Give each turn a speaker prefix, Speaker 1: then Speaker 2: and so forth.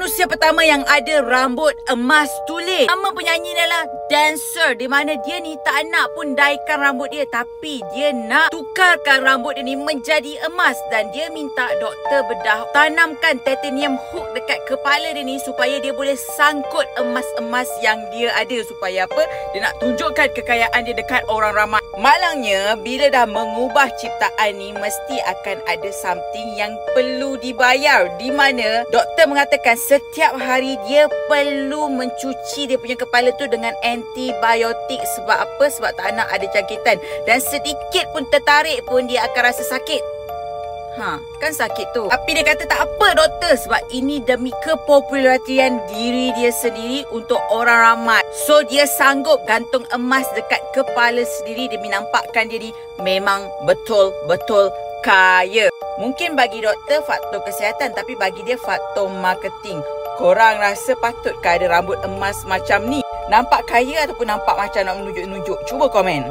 Speaker 1: Manusia pertama yang ada rambut emas tulis. Nama penyanyi ni adalah Dancer, di mana dia ni tak nak pun dyekan rambut dia, tapi dia nak tukarkan rambut dia ni menjadi emas. Dan dia minta doktor bedah tanamkan titanium hook dekat kepala dia ni supaya dia boleh sangkut emas-emas yang dia ada. Supaya apa? Dia nak tunjukkan kekayaan dia dekat orang ramai. Malangnya bila dah mengubah ciptaan ni, mesti akan ada something yang perlu dibayar, di mana doktor mengatakan setiap hari dia perlu mencuci dia punya kepala tu dengan antibiotik. Sebab apa? Sebab tak nak ada jangkitan. Dan sedikit pun tertarik pun dia akan rasa sakit. Kan sakit tu. Tapi dia kata tak apa doktor, sebab ini demi kepopularitian diri dia sendiri untuk orang ramai. So dia sanggup gantung emas dekat kepala sendiri demi nampakkan dia ni memang betul-betul kaya. Mungkin bagi doktor faktor kesihatan, tapi bagi dia faktor marketing. Korang rasa patutkah ada rambut emas macam ni? Nampak kaya ataupun nampak macam nak menunjuk-nunjuk? Cuba komen.